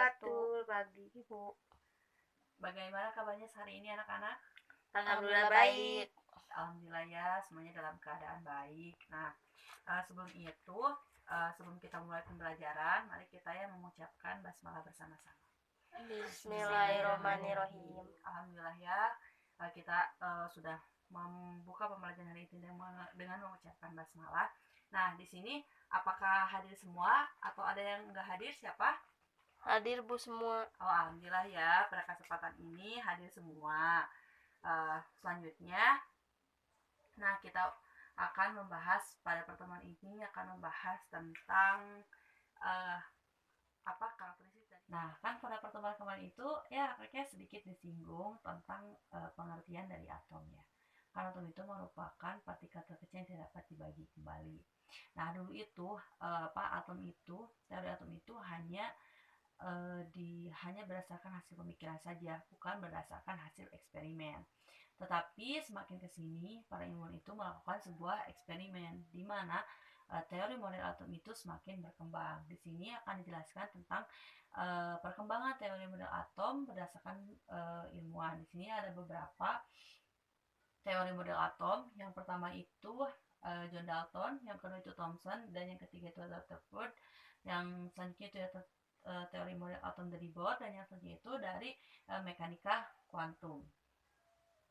wabarakatuh. Pagi Ibu. Bagaimana kabarnya hari ini anak-anak? Alhamdulillah baik. Alhamdulillah ya, semuanya dalam keadaan baik. Nah, sebelum itu, sebelum kita mulai pembelajaran, mari kita ya mengucapkan basmalah bersama-sama. Bismillahirrahmanirrahim. Alhamdulillah ya, kita sudah membuka pembelajaran hari ini dengan mengucapkan basmalah. Nah, di sini apakah hadir semua atau ada yang nggak hadir? Siapa? Hadir Bu semua. Oh, alhamdulillah ya, pada kesempatan ini hadir semua. Selanjutnya, nah kita akan membahas pada pertemuan ini akan membahas tentang karakteristik dari. Nah, kan pada pertemuan kemarin itu ya kayaknya sedikit disinggung tentang pengertian dari atom ya. Karena atom itu merupakan partikel terkecil yang tidak dapat dibagi kembali. Nah, dulu itu teori atom itu hanya berdasarkan hasil pemikiran saja, bukan berdasarkan hasil eksperimen. Tetapi semakin ke sini, para ilmuwan itu melakukan sebuah eksperimen di mana teori model atom itu semakin berkembang. Di sini akan dijelaskan tentang perkembangan teori model atom berdasarkan ilmuwan. Di sini ada beberapa teori model atom. Yang pertama itu John Dalton, yang kedua itu Thomson, dan yang ketiga itu Rutherford. Yang selanjutnya itu teori model atom dari Bohr, dan yang selanjutnya itu dari mekanika kuantum.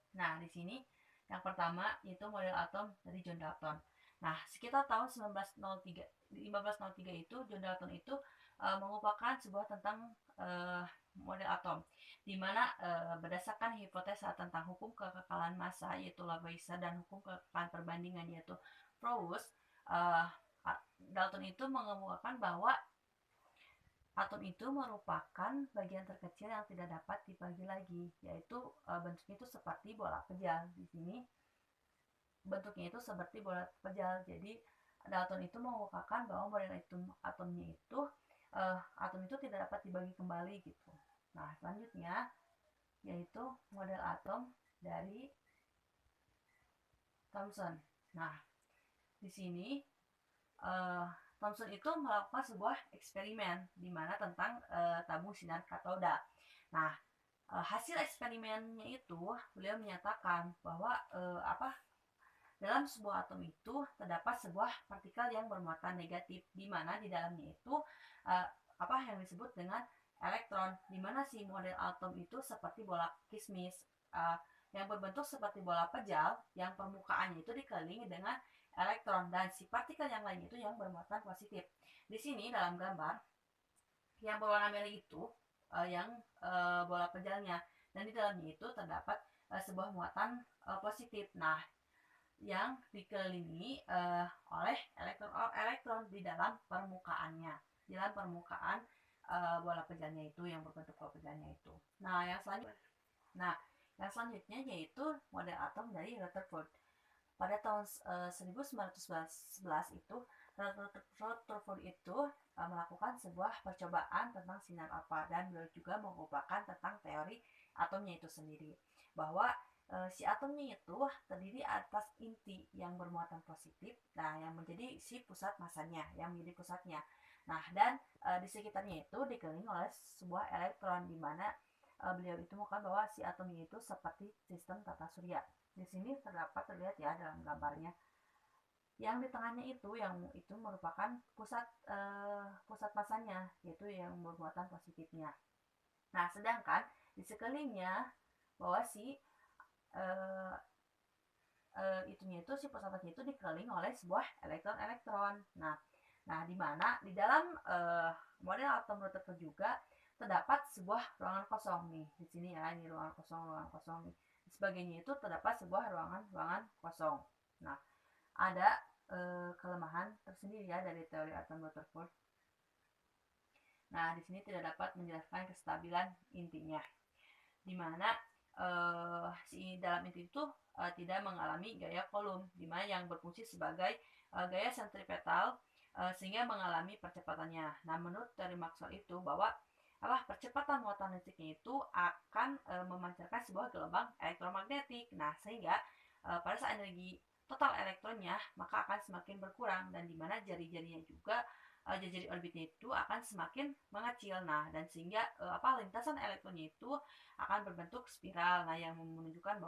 Nah, di sini yang pertama itu model atom dari John Dalton. Nah, sekitar tahun 1503 itu John Dalton itu mengupakan sebuah tentang model atom, di mana berdasarkan hipotesa tentang hukum kekekalan massa yaitu Lavoisier dan hukum kekekalan perbandingan yaitu Froude, Dalton itu mengemukakan bahwa atom itu merupakan bagian terkecil yang tidak dapat dibagi lagi, yaitu bentuknya itu seperti bola pejal. Di sini bentuknya itu seperti bola pejal. Jadi Dalton itu mengukakan bahwa model atomnya itu atom itu tidak dapat dibagi kembali gitu. Nah, selanjutnya yaitu model atom dari Thomson. Nah, di sini Thomson itu melakukan sebuah eksperimen di mana tentang tabung sinar katoda. Nah, hasil eksperimennya itu beliau menyatakan bahwa dalam sebuah atom itu terdapat sebuah partikel yang bermuatan negatif, di mana di dalamnya itu yang disebut dengan elektron, di mana si model atom itu seperti bola kismis yang berbentuk seperti bola pejal yang permukaannya itu dikelilingi dengan elektron, dan si partikel yang lain itu yang bermuatan positif. Di sini dalam gambar yang berwarna merah itu yang bola pejalnya, dan di dalamnya itu terdapat sebuah muatan positif. Nah, yang dikelilingi oleh elektron di dalam permukaannya, di dalam permukaan bola pejalnya itu yang berbentuk bola pejalnya itu. Nah, yang selanjutnya yaitu model atom dari Rutherford. Pada tahun 1911 itu Rutherford itu melakukan sebuah percobaan tentang sinar alfa, dan beliau juga mengupakan tentang teori atomnya itu sendiri, bahwa si atomnya itu terdiri atas inti yang bermuatan positif, nah yang menjadi si pusat masanya, yang menjadi pusatnya. Nah, dan di sekitarnya itu dikelilingi oleh sebuah elektron, di mana beliau itu mengupakan bahwa si atomnya itu seperti sistem tata surya. Di sini terlihat ya dalam gambarnya. Yang di tengahnya itu merupakan pusat masanya, yaitu yang bermuatan positifnya. Nah, sedangkan di sekelilingnya bahwa si si pusat masanya itu dikelilingi oleh sebuah elektron. Nah, di mana di dalam model atom Rutherford juga terdapat sebuah ruangan kosong nih. Di sini ya, ini ruangan kosong nih. Di sebagainya itu terdapat sebuah ruangan kosong. Nah, ada kelemahan tersendiri ya dari teori atom Rutherford. Nah, di sini tidak dapat menjelaskan kestabilan intinya, di mana si dalam inti itu tidak mengalami gaya Coulomb, di mana yang berfungsi sebagai gaya sentripetal sehingga mengalami percepatannya. Nah, menurut teori Maxwell itu bahwa percepatan muatan listriknya itu akan memancarkan sebuah gelombang elektromagnetik. Nah, sehingga pada saat energi total elektronnya maka akan semakin berkurang, dan di mana jari-jarinya juga jari orbitnya itu akan semakin mengecil. Nah, dan sehingga lintasan elektronnya itu akan berbentuk spiral. Nah, yang menunjukkan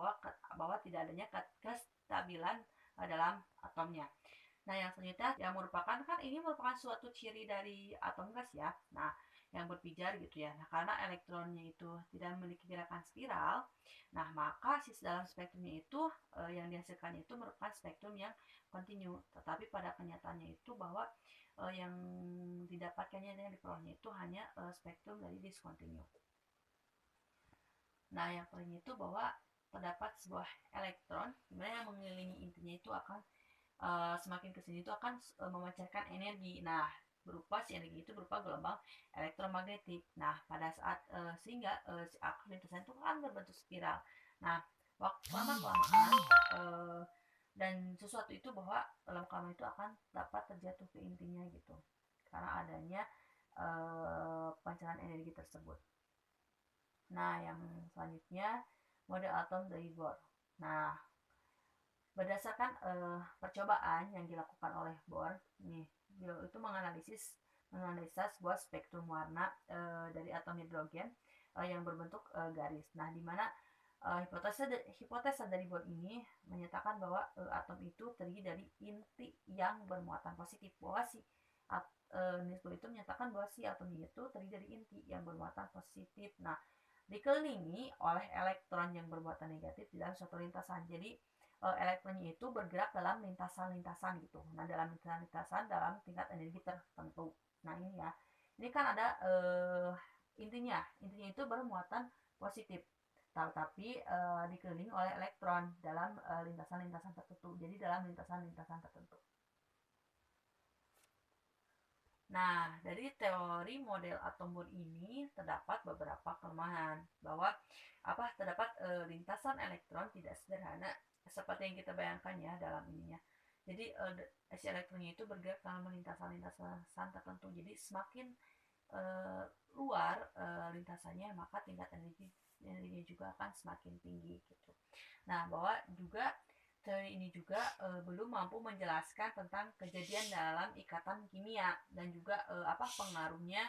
bahwa tidak adanya kestabilan dalam atomnya. Nah, yang selanjutnya yang merupakan suatu ciri dari atom gas ya. Nah, yang berpijar gitu ya. Nah, karena elektronnya itu tidak memiliki gerakan spiral, nah maka dalam spektrumnya itu yang dihasilkannya itu merupakan spektrum yang kontinu. Tetapi pada kenyataannya itu bahwa yang didapatkannya yang diperolehnya itu hanya spektrum dari diskontinu. Nah, yang paling itu bahwa terdapat sebuah elektron dimana yang mengelilingi intinya itu akan semakin kesini itu akan memancarkan energi. Nah, si energi itu berupa gelombang elektromagnetik. Nah, pada saat sehingga si arus lintasan itu kan berbentuk spiral. Nah, lama kelamaan dan sesuatu itu bahwa lama kelamaan itu akan dapat terjatuh ke intinya gitu, karena adanya pancaran energi tersebut. Nah, yang selanjutnya model atom dari Bohr. Nah, berdasarkan percobaan yang dilakukan oleh Bohr, beliau itu menganalisa sebuah spektrum warna dari atom hidrogen yang berbentuk garis. Nah, di mana hipotesa dari Bohr ini menyatakan bahwa atom itu terdiri dari inti yang bermuatan positif. Bahwa Niels Bohr itu menyatakan bahwa si atom itu terdiri dari inti yang bermuatan positif. Nah, dikelilingi oleh elektron yang bermuatan negatif di dalam suatu lintasan. Jadi elektronnya itu bergerak dalam lintasan-lintasan gitu. Nah, dalam lintasan-lintasan dalam tingkat energi tertentu. Nah, ini ya. Ini kan ada intinya itu bermuatan positif. Tetapi dikelilingi oleh elektron dalam lintasan-lintasan tertentu. Jadi dalam lintasan-lintasan tertentu. Nah, dari teori model atom Bohr ini terdapat beberapa kelemahan, bahwa terdapat lintasan elektron tidak sederhana seperti yang kita bayangkan ya dalam ininya. Jadi si elektronnya itu bergerak dalam lintasan-lintasan tertentu. Jadi semakin luar lintasannya, maka tingkat energinya juga akan semakin tinggi gitu. Nah, bahwa juga teori ini juga belum mampu menjelaskan tentang kejadian dalam ikatan kimia dan juga pengaruhnya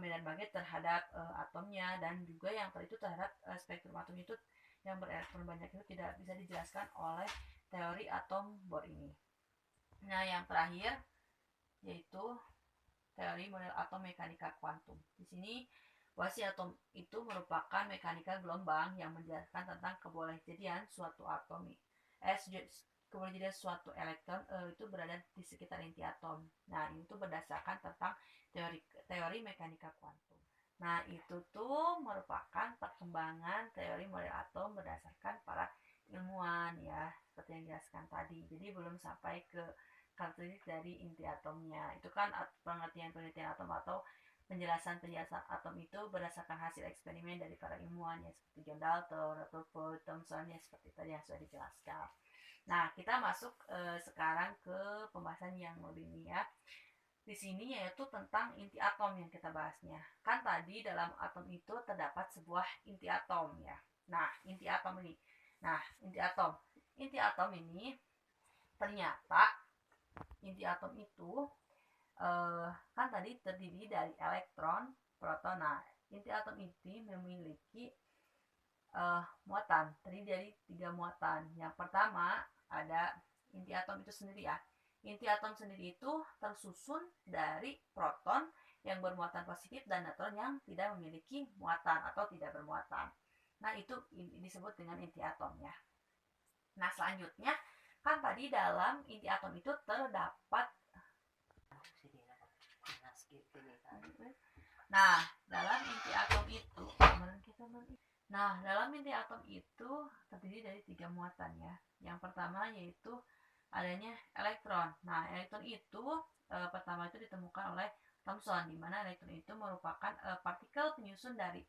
medan magnet terhadap atomnya, dan juga yang tadi itu terhadap spektrum atom itu yang berelektron banyak itu tidak bisa dijelaskan oleh teori atom Bohr ini. Nah, yang terakhir yaitu teori model atom mekanika kuantum. Di sini si atom itu merupakan mekanika gelombang yang menjelaskan tentang kebolehjadian suatu suatu elektron itu berada di sekitar inti atom. Nah, itu berdasarkan tentang teori mekanika kuantum. Nah, itu tuh merupakan perkembangan teori model atom berdasarkan para ilmuwan ya, seperti yang dijelaskan tadi. Jadi belum sampai ke karakteristik dari inti atomnya. Itu kan pengertian atom atau penjelasan atom itu berdasarkan hasil eksperimen dari para ilmuwan ya, seperti John Dalton, Rutherford, Thomson ya, seperti tadi yang sudah dijelaskan. Nah, kita masuk sekarang ke pembahasan yang lebih ini ya. Di sini yaitu tentang inti atom yang kita bahasnya. Kan tadi dalam atom itu terdapat sebuah inti atom ya. Nah, inti atom ini. Nah, inti atom ini ternyata inti atom itu kan tadi terdiri dari elektron, proton. Nah, inti atom ini memiliki muatan, terdiri dari 3 muatan. Yang pertama ada inti atom itu sendiri ya. Inti atom sendiri itu tersusun dari proton yang bermuatan positif dan neutron yang tidak memiliki muatan atau tidak bermuatan. Nah, itu disebut dengan inti atom ya. Nah, selanjutnya kan tadi dalam inti atom itu terdapat dalam inti atom itu terdiri dari 3 muatan ya. Yang pertama yaitu adanya elektron. Nah, elektron itu pertama itu ditemukan oleh Thomson, di mana elektron itu merupakan partikel penyusun dari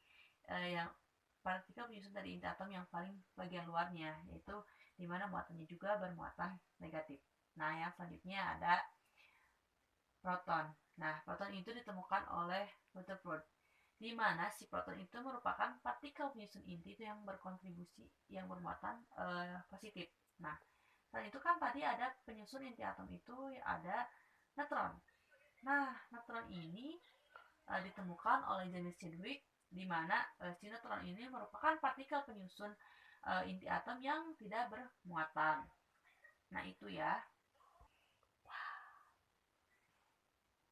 inti atom yang paling bagian luarnya, yaitu di mana muatannya juga bermuatan negatif. Nah, yang selanjutnya ada proton. Nah, proton itu ditemukan oleh Rutherford, di mana si proton itu merupakan partikel penyusun inti itu yang berkontribusi yang bermuatan positif. Nah, selain itu kan tadi ada penyusun inti atom itu ada neutron. Nah, neutron ini ditemukan oleh James Chadwick, di mana si neutron ini merupakan partikel penyusun inti atom yang tidak bermuatan. Nah, itu ya.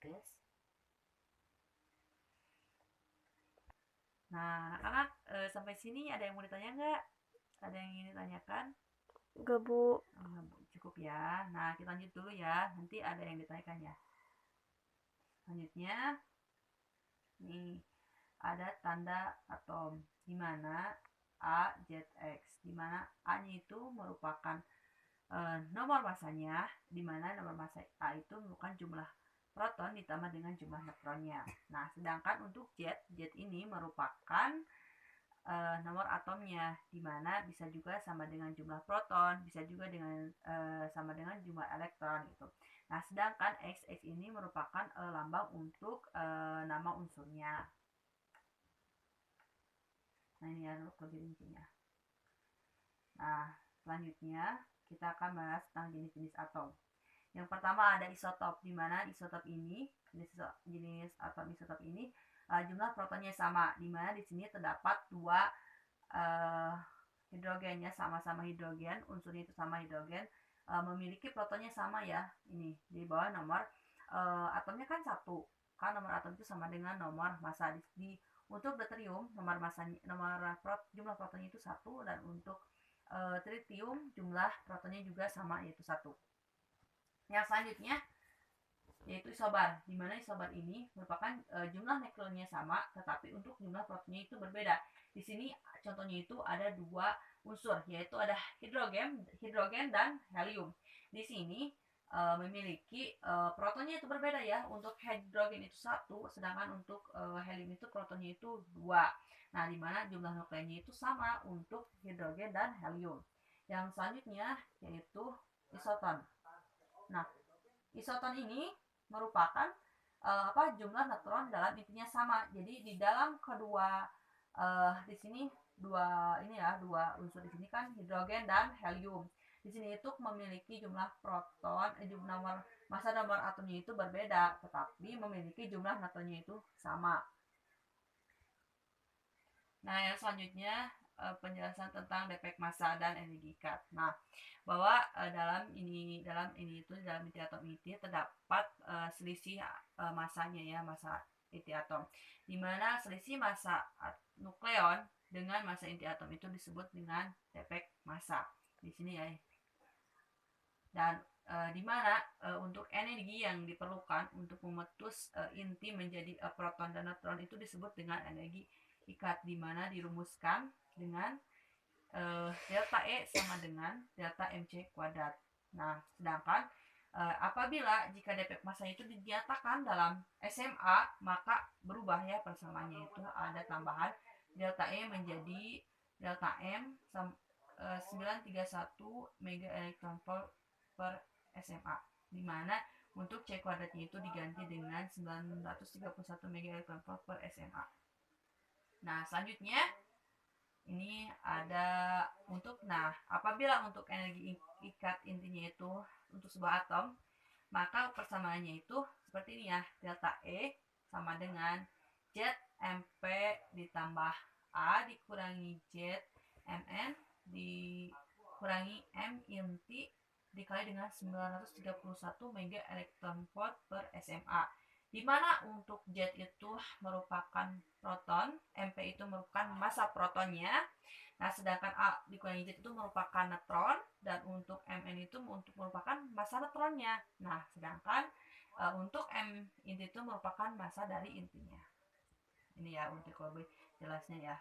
Guys. Nah, anak-anak sampai sini ada yang mau ditanya nggak? Ada yang ingin ditanyakan? Enggak, Bu. Cukup ya. Nah, kita lanjut dulu ya. Nanti ada yang ditanyakan ya. Selanjutnya, nih ada tanda atom di mana A, Z, X, di mana A-nya itu merupakan nomor masanya, di mana nomor massa A itu merupakan jumlah proton ditambah dengan jumlah neutronnya. Nah, sedangkan untuk Z, Z ini merupakan nomor atomnya, di mana bisa juga sama dengan jumlah proton, bisa juga dengan sama dengan jumlah elektron gitu. Nah, sedangkan X, X ini merupakan lambang untuk nama unsurnya. Nah, ini ya untuk lebih rincinya. Nah, selanjutnya kita akan bahas tentang jenis-jenis atom. Yang pertama ada isotop, di mana isotop ini jenis atom isotop ini jumlah protonnya sama, di mana di sini terdapat dua hidrogennya sama-sama hidrogen, unsurnya itu sama hidrogen, memiliki protonnya sama ya. Ini di bawah nomor atomnya kan satu, kan nomor atom itu sama dengan nomor massa. Untuk deuterium jumlah protonnya itu satu, dan untuk tritium jumlah protonnya juga sama, yaitu satu. Yang selanjutnya yaitu isobar, di mana isobar ini merupakan jumlah nukleonnya sama, tetapi untuk jumlah protonnya itu berbeda. Di sini contohnya itu ada dua unsur, yaitu ada hidrogen dan helium. Di sini memiliki protonnya itu berbeda ya. Untuk hidrogen itu satu, sedangkan untuk helium itu protonnya itu dua. Nah, di mana jumlah nukleonnya itu sama untuk hidrogen dan helium. Yang selanjutnya yaitu isoton. Nah, isoton ini merupakan jumlah neutron dalam intinya sama. Jadi di dalam kedua di sini dua unsur di sini kan hidrogen dan helium. Di sini itu memiliki jumlah proton, nomor atomnya itu berbeda, tetapi memiliki jumlah neutronnya itu sama. Nah, yang selanjutnya penjelasan tentang defek massa dan energi ikat. Nah, bahwa dalam inti atom itu terdapat selisih masanya ya, massa inti atom. Di mana selisih massa nukleon dengan massa inti atom itu disebut dengan defek massa. Di sini ya. Dan di mana untuk energi yang diperlukan untuk memutus inti menjadi proton dan neutron itu disebut dengan energi ikat, di mana dirumuskan dengan delta E sama dengan delta mc kuadrat. Nah, sedangkan apabila jika defek massa itu dinyatakan dalam SMA, maka berubah ya persamaannya, itu ada tambahan delta E menjadi delta M 931 mega elektron volt per SMA, di mana untuk C kuadratnya itu diganti dengan 931 mega elektron volt per SMA. Nah, selanjutnya ini ada apabila untuk energi ikat intinya itu untuk sebuah atom, maka persamaannya itu seperti ini ya, delta E sama dengan Z MP ditambah A dikurangi Z MN dikurangi M inti dikali dengan 931 mega elektron volt per SMA, di mana untuk Z itu merupakan proton, MP itu merupakan massa protonnya. Nah, sedangkan A dikurangi Z itu merupakan neutron, dan untuk Mn itu merupakan massa neutronnya. Nah, sedangkan untuk M inti itu merupakan massa dari intinya. Ini ya untuk lebih jelasnya ya.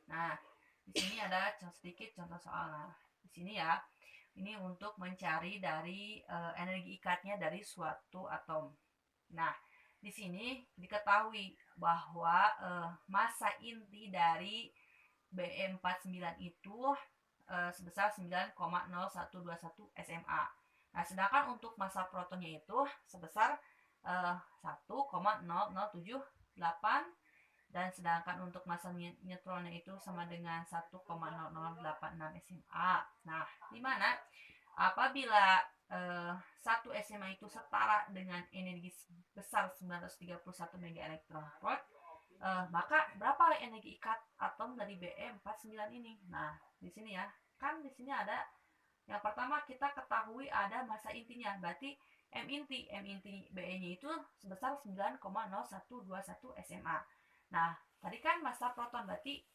Nah, di sini ada sedikit contoh soal. Nah, di sini ya, ini untuk mencari dari energi ikatnya dari suatu atom. Nah, di sini diketahui bahwa massa inti dari BE49 itu sebesar 9,0121 SMA. Nah, sedangkan untuk massa protonnya itu sebesar 1,0078, dan sedangkan untuk massa neutronnya itu sama dengan 1,0086 SMA. Nah, di mana apabila satu SMA itu setara dengan energi besar 931 mega elektron volt, maka berapa energi ikat atom dari Be49 ini? Nah, di sini ya. Kan di sini ada yang pertama kita ketahui ada massa intinya, berarti M inti Be-nya itu sebesar 9,0121 SMA. Nah, tadi kan massa proton berarti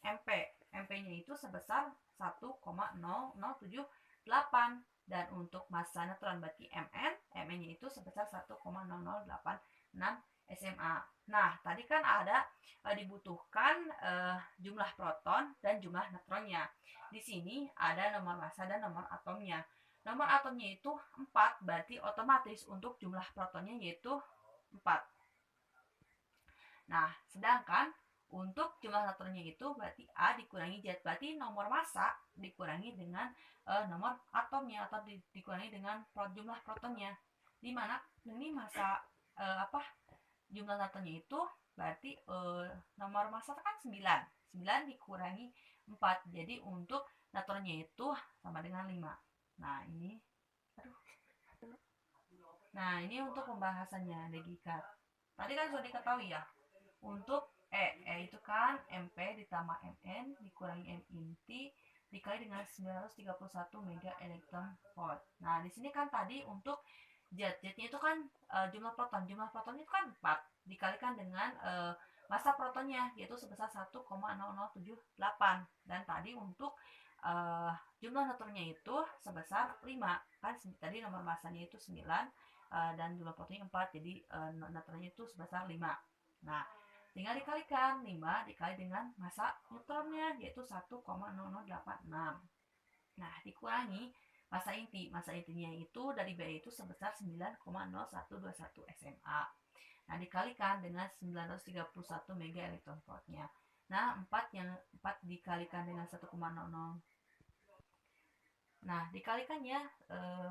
MP-nya itu sebesar 1,0078 dan untuk massa neutron berarti MN-nya itu sebesar 1,0086 SMA. Nah, tadi kan ada dibutuhkan jumlah proton dan jumlah neutronnya. Di sini ada nomor massa dan nomor atomnya. Nomor atomnya itu 4, berarti otomatis untuk jumlah protonnya yaitu 4. Nah, sedangkan untuk jumlah neutronnya itu berarti A dikurangi Z, berarti nomor massa dikurangi dengan nomor atomnya atau dikurangi dengan jumlah protonnya. Di mana ini massa jumlah neutronnya itu berarti nomor massa kan 9 dikurangi 4, jadi untuk neutronnya itu sama dengan 5. Nah ini untuk pembahasannya degikat. Tadi kan sudah diketahui ya, untuk E itu kan MP ditambah MN dikurangi M inti dikali dengan 931 mega elektron volt. Nah di sini kan tadi untuk Z-nya itu kan jumlah protonnya itu kan 4 dikalikan dengan massa protonnya yaitu sebesar 1,0078, dan tadi untuk jumlah neutronnya itu sebesar 5, kan tadi nomor massanya itu 9 dan jumlah protonnya 4, jadi neutronnya itu sebesar 5. Nah tinggal dikalikan 5 dikali dengan massa neutronnya yaitu 1,0086. Nah dikurangi massa intinya itu dari B itu sebesar 9,0121 SMA. Nah dikalikan dengan 931 mega elektron voltnya. Nah 4 dikalikan dengan 1,00. Nah dikalikannya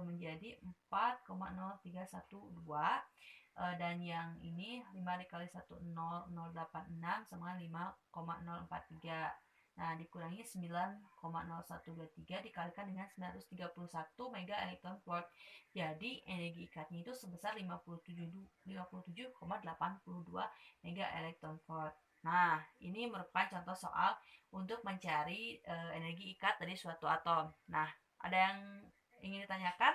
menjadi 4,0312, dan yang ini 5 dikali 1,0086 sama 5,043. Nah dikurangi 9,0123 dikalikan dengan 931 mega elektron volt, jadi energi ikatnya itu sebesar 57,82 mega elektron volt. Nah ini merupakan contoh soal untuk mencari energi ikat dari suatu atom. Nah ada yang ingin ditanyakan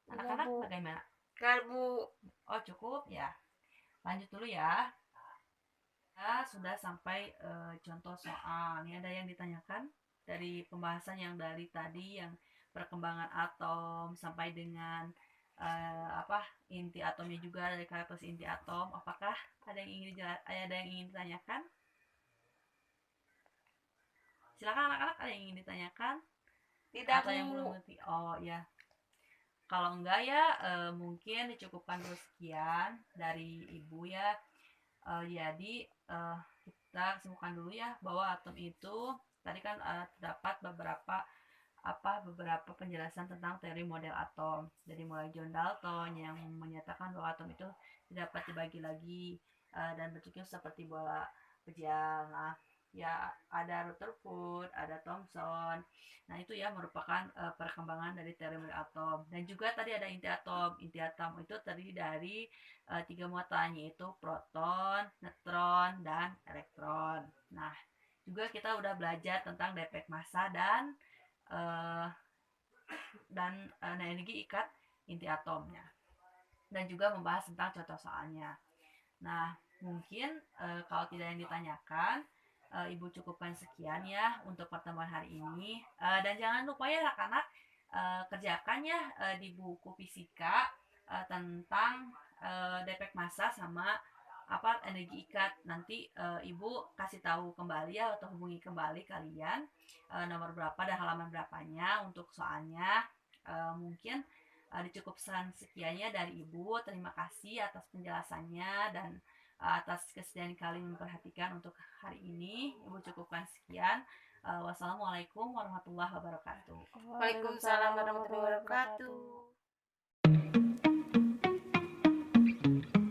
anak-anak? Bagaimana? Bu. Oh cukup ya, lanjut dulu ya. Kita sudah sampai contoh soal. Ini ada yang ditanyakan dari pembahasan yang dari tadi yang perkembangan atom sampai dengan inti atomnya juga, dari karakteristik inti atom. Apakah ada yang ingin ditanyakan? Silakan anak-anak, ada yang ingin ditanyakan? Tidak, atau yang belum ngerti? Oh ya, kalau enggak ya mungkin dicukupkan dulu sekian dari ibu ya. Jadi kita kesimpulan dulu ya bahwa atom itu tadi kan terdapat beberapa penjelasan tentang teori model atom. Jadi mulai John Dalton yang menyatakan bahwa atom itu dapat dibagi lagi dan bentuknya seperti bola pejal. Nah, ya ada Rutherford, ada Thomson. Nah, itu ya merupakan perkembangan dari teori model atom. Dan juga tadi ada inti atom. Inti atom itu terdiri dari 3 muatan, yaitu proton, neutron, dan elektron. Nah, juga kita udah belajar tentang defek massa dan energi ikat inti atomnya, dan juga membahas tentang contoh soalnya. Nah mungkin kalau tidak yang ditanyakan, ibu cukupkan sekian ya untuk pertemuan hari ini, dan jangan lupa ya anak-anak kerjakan ya di buku fisika tentang defek massa sama energi ikat. Nanti ibu kasih tahu kembali ya, atau hubungi kembali kalian nomor berapa dan halaman berapanya untuk soalnya. Mungkin dicukupkan sekiannya dari ibu. Terima kasih atas penjelasannya dan atas kesediaan kalian memperhatikan untuk hari ini. Ibu cukupkan sekian. Wassalamualaikum warahmatullahi wabarakatuh. Waalaikumsalam warahmatullahi wabarakatuh.